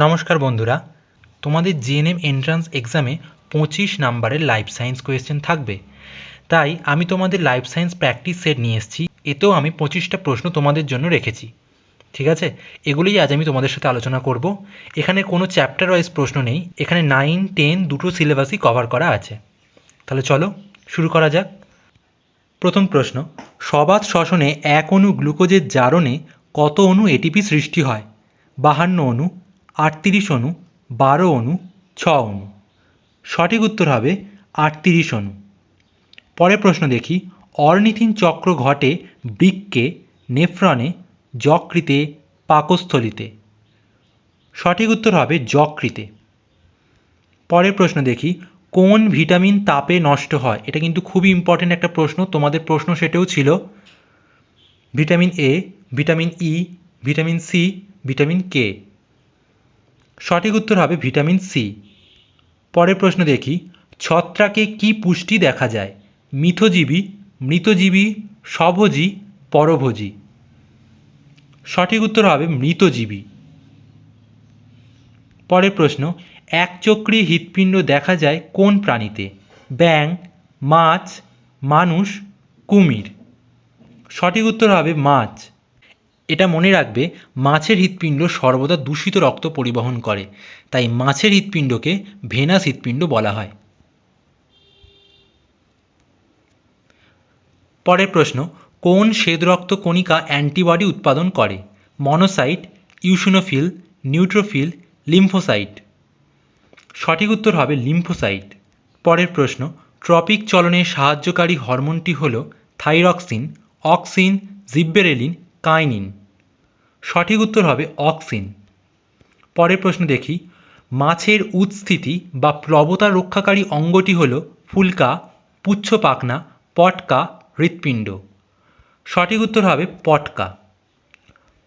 নমস্কার বন্ধুরা, তোমাদের জিএনএম এন্ট্রান্স এক্সামে 25 নাম্বারের লাইফ সায়েন্স কোয়েশ্চেন থাকবে। তাই আমি তোমাদের লাইফ সায়েন্স প্র্যাকটিস সেট নিয়ে এসেছি। এতেও আমি 25টা প্রশ্ন তোমাদের জন্য রেখেছি। ঠিক আছে, এগুলোই আজ আমি তোমাদের সাথে আলোচনা করব। এখানে কোনো চ্যাপ্টার ওয়াইজ প্রশ্ন নেই, এখানে 9, 10 দুটো সিলেবাসই কভার করা আছে। তাহলে চলো শুরু করা যাক। প্রথম প্রশ্ন, সবাত শ্বসনে এক অণু গ্লুকোজের জারণে কত অণু এটিপি সৃষ্টি হয়? 52 অণু, 38 অণু, 12 অণু, 6 অণু। সঠিক উত্তর হবে 38 অণু। পরের প্রশ্ন দেখি, অর্নিথিন চক্র ঘটে বৃক্কে, নেফ্রনে, যকৃতে, পাকস্থলীতে। সঠিক উত্তর হবে যকৃতে। পরের প্রশ্ন দেখি, কোন ভিটামিন তাপে নষ্ট হয়? এটা কিন্তু খুবই ইম্পর্টেন্ট একটা প্রশ্ন, তোমাদের প্রশ্ন সেটাও ছিল। Vitamin A, vitamin E, vitamin C, vitamin K. সঠিক উত্তর হবে ভিটামিন সি। পরের প্রশ্ন দেখি, ছত্রাকে কি পুষ্টি দেখা যায়? মিথজীবী, মৃতজীবী, স্বভোজী, পরভোজী। সঠিক উত্তর হবে মৃতজীবী। পরের প্রশ্ন, একচক্রী হৃৎপিণ্ড দেখা যায় কোন প্রাণীতে? ব্যাঙ, মাছ, মানুষ, কুমির। সঠিক উত্তর হবে মাছ। এটা মনে রাখবে, মাছের হৃৎপিণ্ড সর্বদা দূষিত রক্ত পরিবহন করে, তাই মাছের হৃৎপিণ্ডকে ভেনাস হৃৎপিণ্ড বলা হয়। পরের প্রশ্ন, কোন শ্বেতরক্ত কণিকা অ্যান্টিবডি উৎপাদন করে? Monocyte, eosinophil, neutrophil, lymphocyte. সঠিক উত্তর হবে লিম্ফোসাইট। পরের প্রশ্ন, ট্রপিক চলনে সাহায্যকারী হরমোনটি হল থাইরক্সিন, অক্সিন, জিব্বেরেলিন, কাইনিন। সঠিক উত্তর হবে অক্সিন। পরের প্রশ্ন দেখি, মাছের উৎস্থিতি বা প্লবতা রক্ষাকারী অঙ্গটি হল ফুলকা, পুচ্ছপাখনা, পটকা, হৃৎপিণ্ড। সঠিক উত্তর হবে পটকা।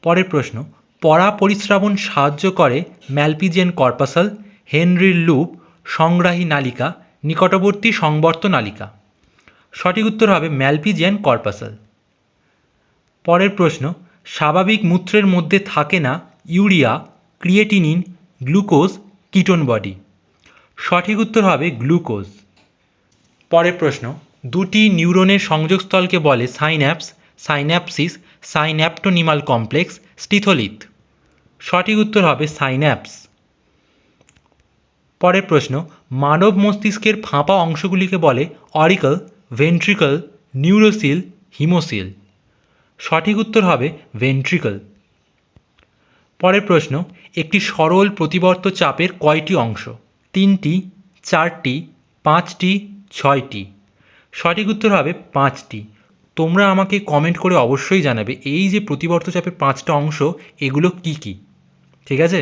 পরের প্রশ্ন, পরা পরিস্রাবণ সাহায্য করে ম্যালপিজিয়ান কর্পাসাল, হেনরির লুপ, সংগ্রাহী নালিকা, নিকটবর্তী সংবর্ত নালিকা। সঠিক উত্তর হবে ম্যালপিজিয়ান কর্পাসাল। পরের প্রশ্ন, স্বাভাবিক মূত্রের মধ্যে থাকে না urea, creatinine, glucose, ketone body. সঠিক উত্তর হবে গ্লুকোজ। পরের প্রশ্ন, দুটি নিউরনের সংযোগস্থলকে বলে সাইন্যাপস, সাইন্যাপসিস, সাইন্যাপটোনিমাল কমপ্লেক্স, স্টিথোলিথ। সঠিক উত্তর হবে সাইন্যাপস। পরের প্রশ্ন, মানব মস্তিষ্কের ফাঁপা অংশগুলিকে বলে অরিকল, ভেন্ট্রিকল, নিউরোসিল, হিমোসিল। সঠিক উত্তর হবে ভেন্ট্রিকল। পরের প্রশ্ন, একটি সরল প্রতিবর্ত চাপের কয়টি অংশ? 3টি, 4টি, 5টি, 6টি। সঠিক উত্তর হবে 5টি। তোমরা আমাকে কমেন্ট করে অবশ্যই জানাবে এই যে প্রতিবর্ত চাপের 5টা অংশ, এগুলো কি কি। ঠিক আছে,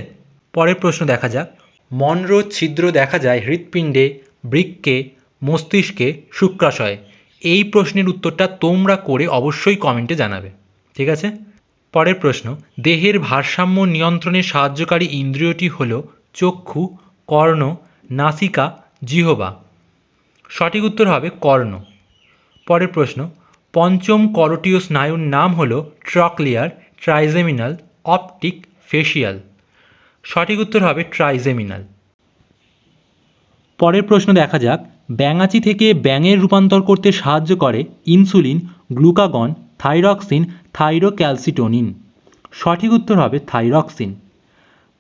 পরের প্রশ্ন দেখা যাক। মনরো ছিদ্র দেখা যায় হৃৎপিণ্ডে, বৃক্কে, মস্তিষ্কে, শুক্রাশয়ে। এই প্রশ্নের উত্তরটা তোমরা করে অবশ্যই কমেন্টে জানাবে। ঠিক আছে, পরের প্রশ্ন, দেহের ভারসাম্য নিয়ন্ত্রণে সাহায্যকারী ইন্দ্রিয়টি হল চক্ষু, কর্ণ, নাসিকা, জিহ্বা। সঠিক উত্তর হবে কর্ণ। পরের প্রশ্ন, পঞ্চম করোটীয় স্নায়ুর নাম হল ট্রক্লিয়ার, ট্রাইজেমিনাল, অপটিক, ফেসিয়াল। সঠিক উত্তর হবে ট্রাইজেমিনাল। পরের প্রশ্ন দেখা যাক, ব্যাঙাচি থেকে ব্যাঙের রূপান্তর করতে সাহায্য করে ইনসুলিন, গ্লুকাগন, থাইরক্সিন, থাইরোক্যালসিটোনিন। সঠিক উত্তর হবে থাইরক্সিন।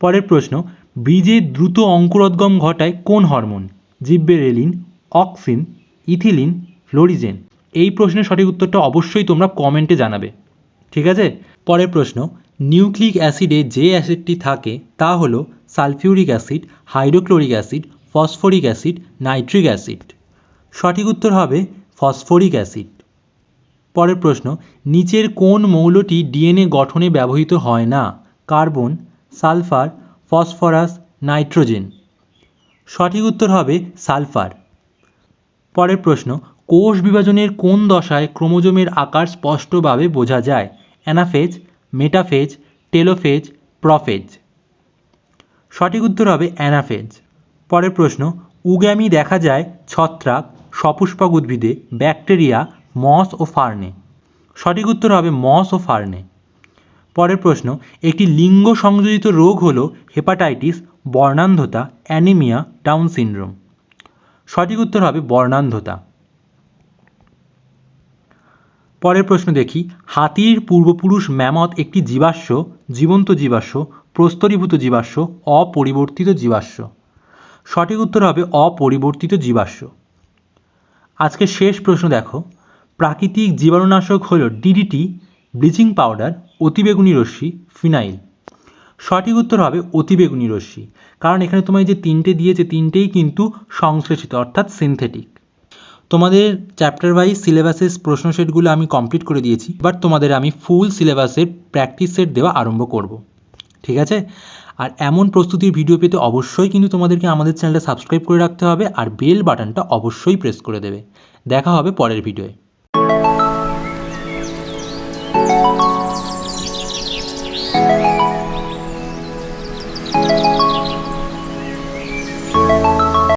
পরের প্রশ্ন, বীজে দ্রুত অঙ্কুরোদ্গম ঘটায় কোন hormone? Gibberellin, auxin, ethylene, florigen. এই প্রশ্নের সঠিক উত্তরটা অবশ্যই তোমরা কমেন্টে জানাবে। ঠিক আছে, পরের প্রশ্ন, নিউক্লিক অ্যাসিডে যে অ্যাসিডটি থাকে তা হলো sulphuric acid, hydrochloric acid, phosphoric acid, nitric acid. সঠিক উত্তর হবে ফসফরিক অ্যাসিড। পরের প্রশ্ন, নিচের কোন মৌলটি ডিএনএ গঠনে ব্যবহৃত হয় না? Carbon, sulphur, phosphorus, nitrogen. সঠিক উত্তর হবে সালফার। পরের প্রশ্ন, কোষ বিভাজনের কোন দশায় ক্রোমোজোমের আকার স্পষ্টভাবে বোঝা যায়? Anaphase, metaphase, telophase, prophase. সঠিক উত্তর হবে অ্যানাফেজ। পরের প্রশ্ন, উগ্যামি দেখা যায় ছত্রাক, সপুষ্পক উদ্ভিদে, ব্যাকটেরিয়া, মস ও ফার্নে। সঠিক উত্তর হবে মস ও ফার্নে। পরের প্রশ্ন, একটি লিঙ্গ সংযোজিত রোগ হলো হেপাটাইটিস, বর্ণান্ধতা, অ্যানিমিয়া, ডাউন সিনড্রোম। সঠিক উত্তর হবে বর্ণান্ধতা। পরের প্রশ্ন দেখি, হাতির পূর্বপুরুষ ম্যামথ একটি জীবাশ্ম, জীবন্ত জীবাশ্ম, প্রস্তরীভূত জীবাশ্ম, অপরিবর্তিত জীবাশ্ম। সঠিক উত্তর হবে অপরিবর্তিত জীবাশ্ম। আজকে শেষ প্রশ্ন দেখো, প্রাকৃতিক জীবাণুনাশক হলো ডিডিটি, ব্লিচিং পাউডার, অতিবেগুনি রশ্মি, ফিনাইল। সঠিক উত্তর হবে অতিবেগুনি রশ্মি, কারণ এখানে তোমায় যে তিনটে দিয়েছে তিনটেই কিন্তু সংশ্লেষিত অর্থাৎ সিনথেটিক। তোমাদের চ্যাপ্টার ওয়াইজ সিলেবাসের প্রশ্ন সেটগুলো আমি কমপ্লিট করে দিয়েছি, বাট তোমাদের আমি ফুল সিলেবাসের প্র্যাকটিস সেট দেওয়া আরম্ভ করব। ঠিক আছে? আর এমন প্রস্তুতির ভিডিও পেতে অবশ্যই কিন্তু তোমাদেরকে আমাদের চ্যানেলটা সাবস্ক্রাইব করে রাখতে হবে আর বেল বাটনটা অবশ্যই প্রেস করে দেবে। দেখা হবে পরের ভিডিওয়ে।